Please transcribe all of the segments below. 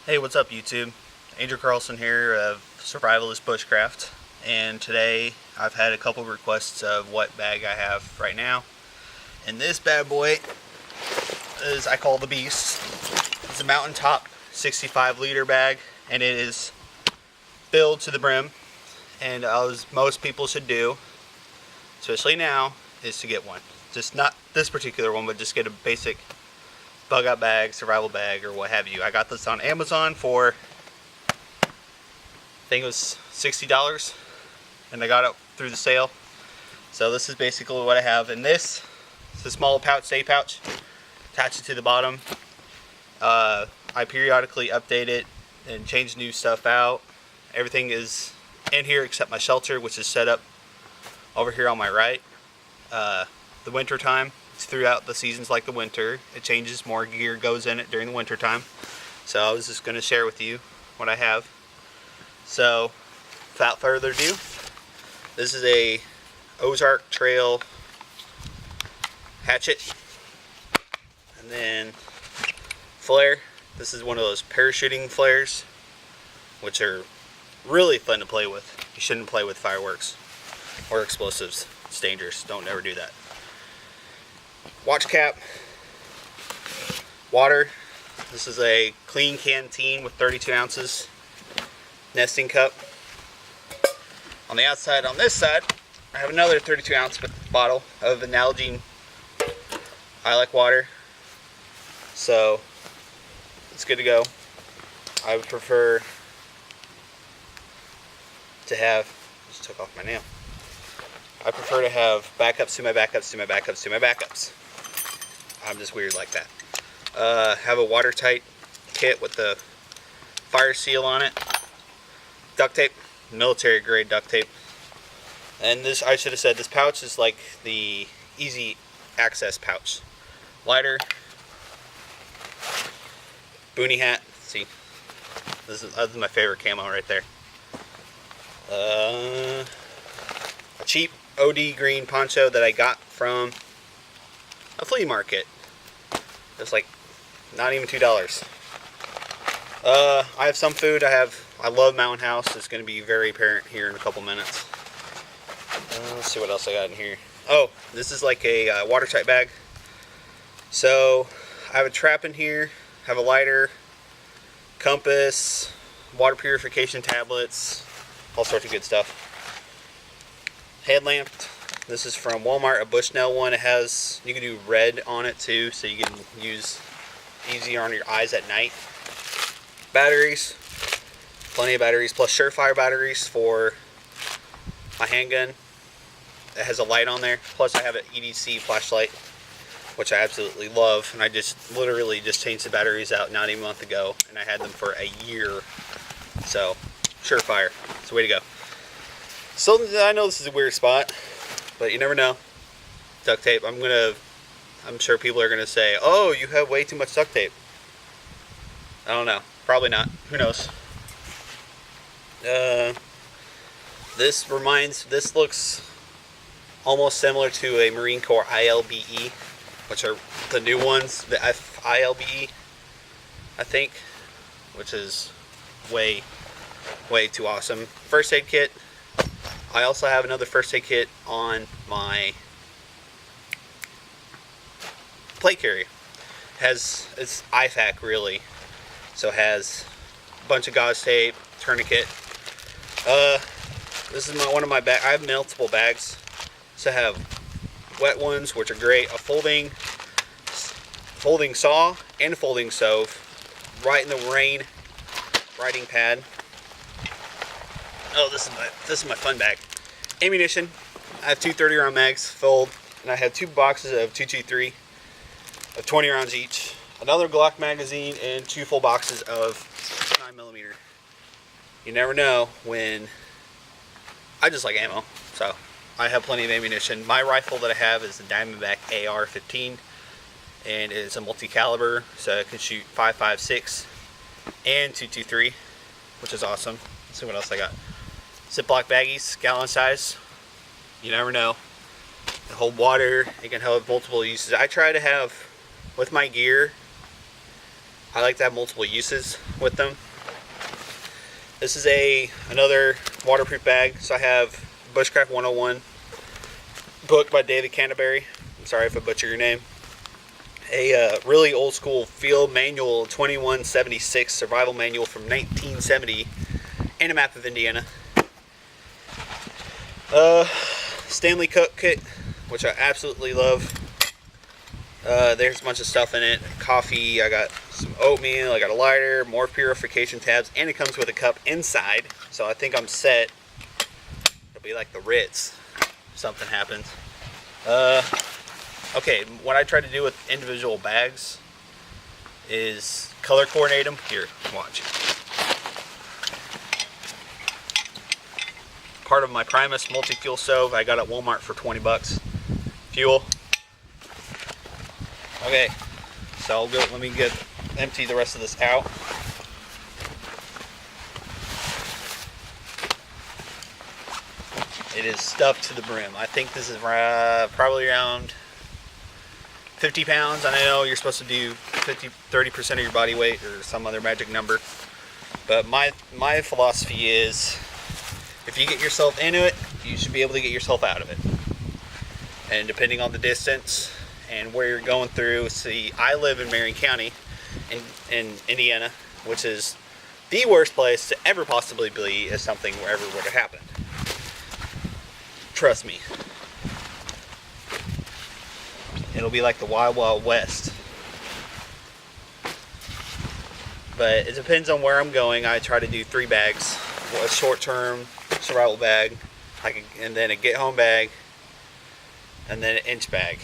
Hey, what's up YouTube? Andrew Carlson here of Survivalist Bushcraft, and today I've had a couple requests of what bag I have right now. And this bad boy is, I call the Beast. It's a Mardingtop 65 liter bag, and it is filled to the brim. And as most people should do, especially now, is to get one. Just not this particular one, but just get a basic bug out bag, survival bag, or what have you. I got this on Amazon for, I think it was $60, and I got it through the sale. So this is basically what I have. And this is a small pouch, safe pouch, attach it to the bottom. I periodically update it and change new stuff out. Everything is in here except my shelter, which is set up over here on my right. The winter time, it's throughout the seasons like the winter. It changes, more gear goes in it during the winter time. So I was just going to share with you what I have. So without further ado, this is a Ozark Trail hatchet. And then flare. This is one of those parachuting flares, which are really fun to play with. You shouldn't play with fireworks or explosives. It's dangerous. Don't ever do that. Watch cap, water. This is a clean canteen with 32 ounces. Nesting cup. On the outside, on this side, I have another 32 ounce bottle of Nalgene. I like water, so it's good to go. I would prefer to have, just took off my nail. I prefer to have backups to my backups to my backups to my backups. I'm just weird like that. Have a watertight kit with the fire seal on it. Duct tape, military grade duct tape. And this, I should have said, this pouch is like the easy access pouch. Lighter. Boonie hat. See, this is my favorite camo right there. A cheap OD green poncho that I got from a flea market. It's like not even $2. I have some food. I love Mountain House. It's going to be very apparent here in a couple minutes. Let's see what else I got in here. Oh, this is like a watertight bag. So I have a trap in here. Have a lighter, compass, water purification tablets, all sorts of good stuff. Headlamp. This is from Walmart, a Bushnell one. It has, you can do red on it too, so you can use easier on your eyes at night. Batteries, plenty of batteries, plus Surefire batteries for my handgun. It has a light on there. Plus I have an EDC flashlight, which I absolutely love. And I just literally just changed the batteries out not even a month ago, and I had them for a year. So Surefire, it's the way to go. So I know this is a weird spot, but you never know. Duct tape. I'm sure people are gonna say, "Oh, you have way too much duct tape." I don't know. Probably not. Who knows? This looks almost similar to a Marine Corps ILBE, which are the new ones, the ILBE, I think, which is way too awesome. First aid kit. I also have another first aid kit on my plate carrier. It's IFAC really, so it has a bunch of gauze tape, tourniquet. This is one of my bags. I have multiple bags, so I have wet ones, which are great. A folding saw and a folding stove. Right in the rain, writing pad. Oh, this is my fun bag. Ammunition. I have two 30-round mags filled, and I have two boxes of 223 of 20 rounds each. Another Glock magazine and two full boxes of 9mm. You never know when. I just like ammo, so I have plenty of ammunition. My rifle that I have is the Diamondback AR-15, and it is a multi-caliber, so it can shoot 5.56 and 223, which is awesome. Let's see what else I got. Ziploc baggies, gallon size. You never know. It hold water. It can have multiple uses. I try to have, with my gear, I like to have multiple uses with them. This is another waterproof bag. So I have Bushcraft 101 book by David Canterbury. I'm sorry if I butcher your name. A really old school field manual, 2176 survival manual from 1970, and a map of Indiana. Stanley Cook kit, which I absolutely love. There's a bunch of stuff in it. Coffee, I got some oatmeal, I got a lighter, more purification tabs, and it comes with a cup inside. So I think I'm set. It'll be like the Ritz if something happens. Okay, what I try to do with individual bags is color coordinate them. Here, watch. Part of my Primus multi-fuel stove I got at Walmart for 20 bucks. Fuel. Okay, so I'll go, let me empty the rest of this out. It is stuffed to the brim. I think this is probably around 50 pounds. I know you're supposed to do 30% of your body weight or some other magic number. But my philosophy is, if you get yourself into it, you should be able to get yourself out of it. And depending on the distance and where you're going through, see, I live in Marion County in Indiana, which is the worst place to ever possibly be if something ever were to happen. Trust me. It'll be like the Wild Wild West. But it depends on where I'm going. I try to do 3 bags. A short-term survival bag, and then a get-home bag, and then an inch bag.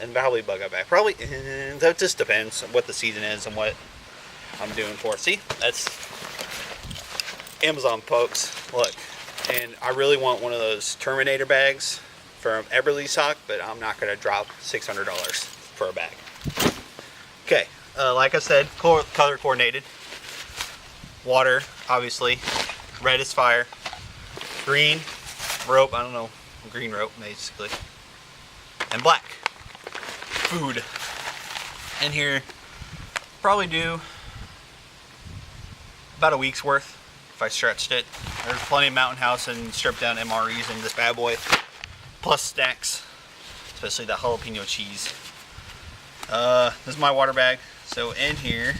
And probably bug-out bag. Probably, that just depends on what the season is and what I'm doing for it. See, that's Amazon, folks. Look, and I really want one of those Terminator bags from Eberly Sock, but I'm not going to drop $600 for a bag. Okay, like I said, color coordinated. Water, obviously. Red is fire. Green, rope, I don't know, green rope, basically. And black. Food. In here, probably do about a week's worth if I stretched it. There's plenty of Mountain House and stripped down MREs in this bad boy. Plus snacks, especially that jalapeno cheese. This is my water bag. So in here,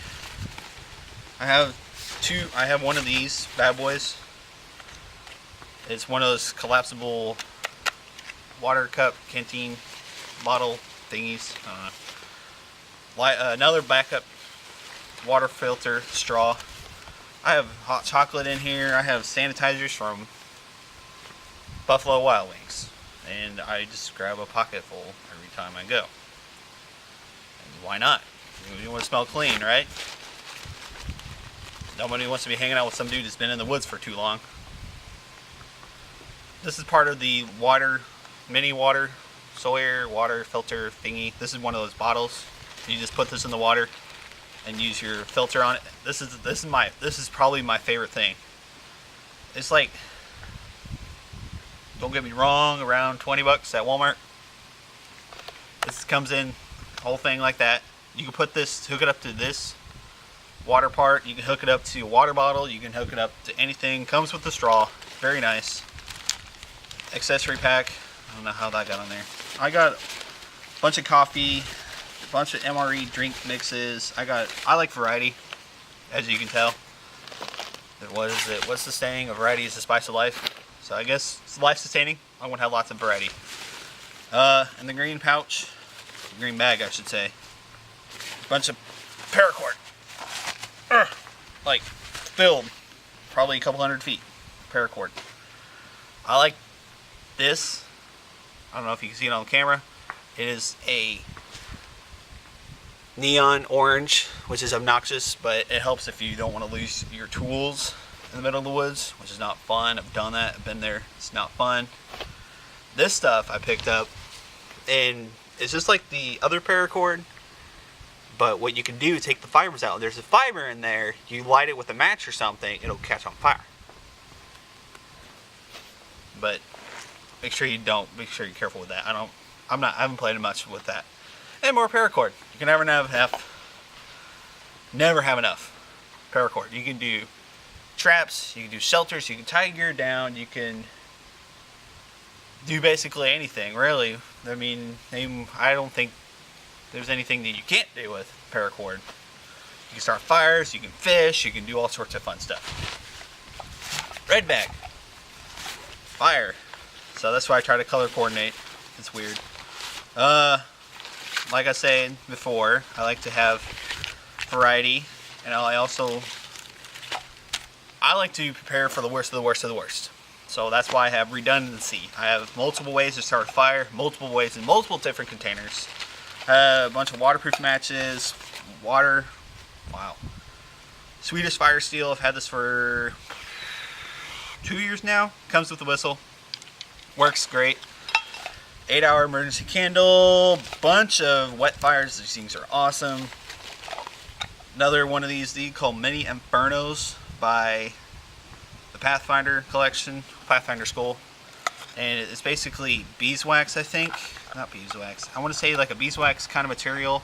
I have one of these bad boys. It's one of those collapsible water cup canteen bottle thingies. Another backup water filter straw. I have hot chocolate in here. I have sanitizers from Buffalo Wild Wings, and I just grab a pocket full every time I go. And why not? You want to smell clean, right? Nobody wants to be hanging out with some dude that's been in the woods for too long. This is part of the mini water Sawyer water filter thingy. This is one of those bottles. You just put this in the water and use your filter on it. This is probably my favorite thing. It's like, don't get me wrong, around 20 bucks at Walmart. This comes in whole thing like that. You can hook it up to this water part. You can hook it up to a water bottle. You can hook it up to anything. Comes with the straw. Very nice. Accessory pack. I don't know how that got on there. I got a bunch of coffee, a bunch of MRE drink mixes. I like variety, as you can tell. What is it? What's the saying? A variety is the spice of life. So I guess it's life sustaining. I want to have lots of variety. In the green pouch, green bag, I should say, a bunch of paracord. Like filled, probably a couple 100 feet paracord. I like this. I don't know if you can see it on camera. It is a neon orange, which is obnoxious, but it helps if you don't want to lose your tools in the middle of the woods, which is not fun. I've done that. I've been there. It's not fun. This stuff I picked up, and it's just like the other paracord, but what you can do is take the fibers out. There's a fiber in there. You light it with a match or something, it'll catch on fire. But make sure you don't. Make sure you're careful with that. I haven't played much with that. And more paracord. You can never have enough. Never have enough paracord. You can do traps, you can do shelters, you can tie gear down, you can do basically anything, really. I mean, I don't think there's anything that you can't do with paracord. You can start fires, you can fish, you can do all sorts of fun stuff. Red bag. Fire. So that's why I try to color coordinate. It's weird. Like I said before, I like to have variety, and I like to prepare for the worst of the worst of the worst. So that's why I have redundancy. I have multiple ways to start a fire, multiple ways in multiple different containers. A bunch of waterproof matches, water. Wow. Swedish fire steel. I've had this for 2 years now. Comes with a whistle. Works great. 8-hour emergency candle. Bunch of wet fires. These things are awesome. Another one of these called Mini Infernos by the Pathfinder collection, Pathfinder School. And it's basically beeswax, I think. Not beeswax. I want to say like a beeswax kind of material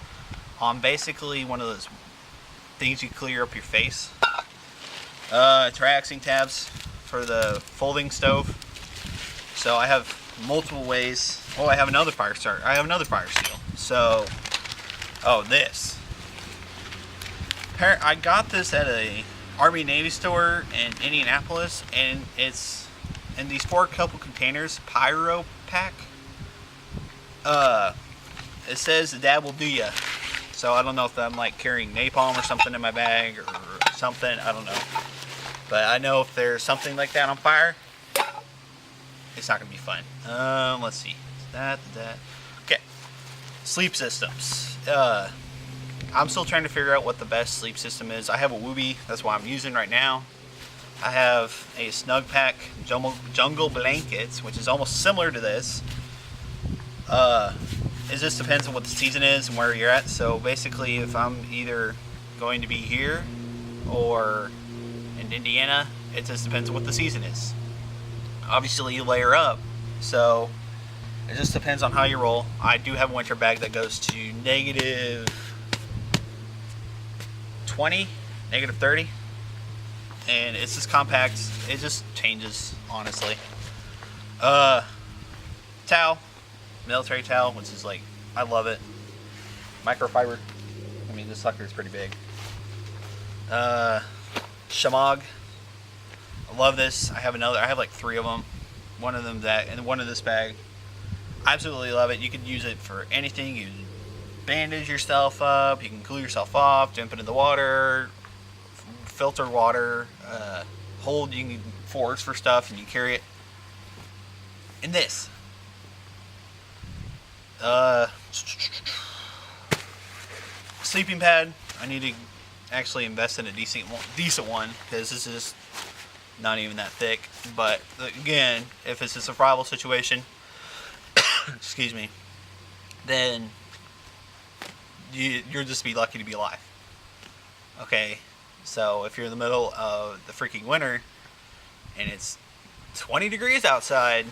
on basically one of those things you clear up your face. Triaxing tabs for the folding stove. So I have multiple ways. Oh, I have another fire starter. I have another fire steel. So, this. I got this at a Army Navy store in Indianapolis, and it's in these 4 couple containers, pyro pack. It says the dab will do ya. So I don't know if I'm like carrying napalm or something in my bag or something. I don't know. But I know if there's something like that on fire, it's not gonna be fun. Let's see. That. Okay. Sleep systems. I'm still trying to figure out what the best sleep system is. I have a Wooby, that's what I'm using right now. I have a Snug Pack Jungle Blankets, which is almost similar to this. It just depends on what the season is and where you're at. So basically, if I'm either going to be here or in Indiana, it just depends on what the season is. Obviously, you layer up, so it just depends on how you roll. I do have a winter bag that goes to -20, -30, and it's just compact. It just changes, honestly. Towel, military towel, which is like, I love it. Microfiber. I mean, this sucker is pretty big. Shamog. I love this. I have like 3 of them. One of them and one in this bag. Absolutely love it. You can use it for anything. You can bandage yourself up. You can cool yourself off. Jump into the water. Filter water. You can forage for stuff, and you carry it. And this. Sleeping pad. I need to actually invest in a decent one, because this is not even that thick. But again, if it's a survival situation, excuse me, then you'll just be lucky to be alive. Okay, so if you're in the middle of the freaking winter and it's 20 degrees outside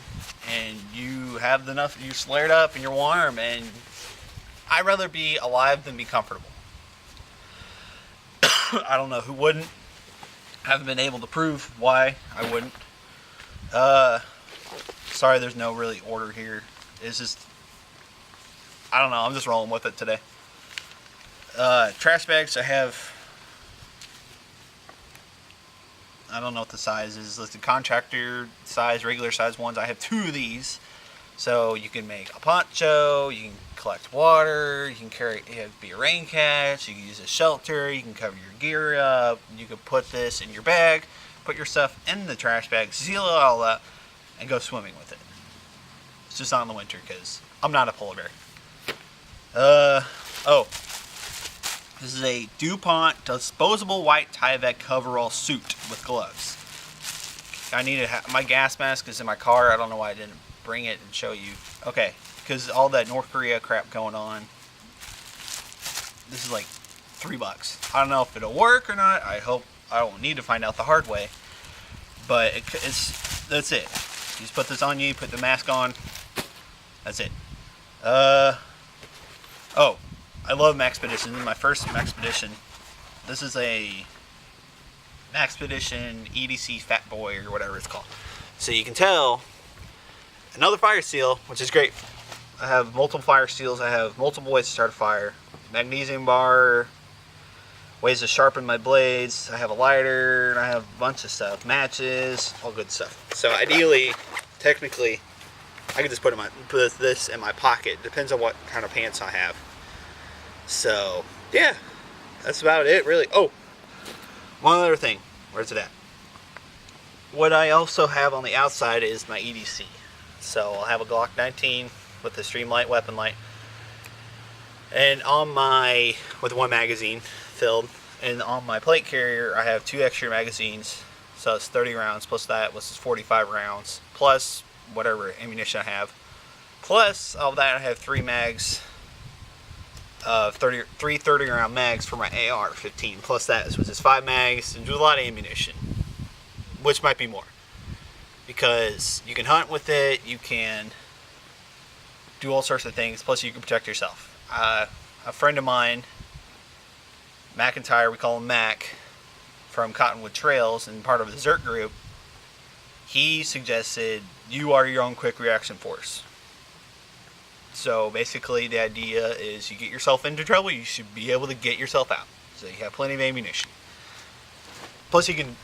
and you have enough, you're flared up and you're warm, and I'd rather be alive than be comfortable. I don't know who wouldn't. I haven't been able to prove why I wouldn't. Sorry, there's no really order here. It's just, I don't know, I'm just rolling with it today. Trash bags, I have, I don't know what the size is. It's the contractor size, regular size ones. I have 2 of these. So you can make a poncho, you can collect water, you can be a rain catch, you can use a shelter, you can cover your gear up, you can put this in your bag, put your stuff in the trash bag, seal it all up, and go swimming with it. It's just not in the winter because I'm not a polar bear. This is a DuPont disposable white Tyvek coverall suit with gloves. I need to have, my gas mask is in my car. I don't know why I didn't bring it and show you. Okay, because all that North Korea crap going on. This is like $3. I don't know if it'll work or not. I hope I don't need to find out the hard way. But that's it. You just put this on you, put the mask on. That's it. I love Maxpedition. This is my first Maxpedition. This is a Maxpedition EDC Fat Boy or whatever it's called. So you can tell another fire seal, which is great. I have multiple fire seals. I have multiple ways to start a fire. Magnesium bar, ways to sharpen my blades. I have a lighter, and I have a bunch of stuff. Matches, all good stuff. So ideally, technically, I could just put this in my pocket. Depends on what kind of pants I have. So, yeah. That's about it, really. Oh, one other thing. Where's it at? What I also have on the outside is my EDC. So I'll have a Glock 19 with the Streamlight weapon light. And on my, with one magazine filled, and on my plate carrier I have 2 extra magazines, so it's 30 rounds, plus that was 45 rounds, plus whatever ammunition I have. Plus all that I have 3 mags, 3 30 round mags for my AR-15, plus that which is 5 mags, and do a lot of ammunition, which might be more, because you can hunt with it, you can do all sorts of things, plus you can protect yourself. A friend of mine, McIntyre, we call him Mac, from Cottonwood Trails and part of the Zerk group, he suggested you are your own quick reaction force. So basically the idea is you get yourself into trouble, you should be able to get yourself out. So you have plenty of ammunition. Plus you can,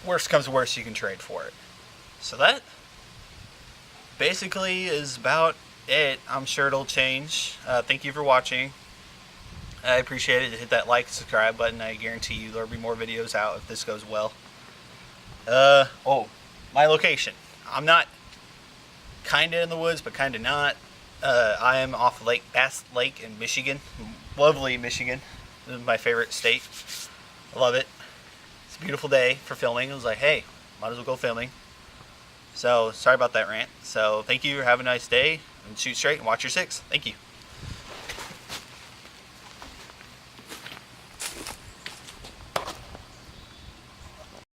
worst comes to worst, you can trade for it. So that basically is about it. I'm sure it'll change. Thank you for watching. I appreciate it. Hit that like and subscribe button. I guarantee you there'll be more videos out if this goes well. Oh, my location. I'm not kinda in the woods, but kinda not. I am off Bass Lake in Michigan. Lovely Michigan. This is my favorite state. I love it. It's a beautiful day for filming. I was like, hey, might as well go filming. So, sorry about that rant. So, thank you. Have a nice day. And shoot straight and watch your 6. Thank you.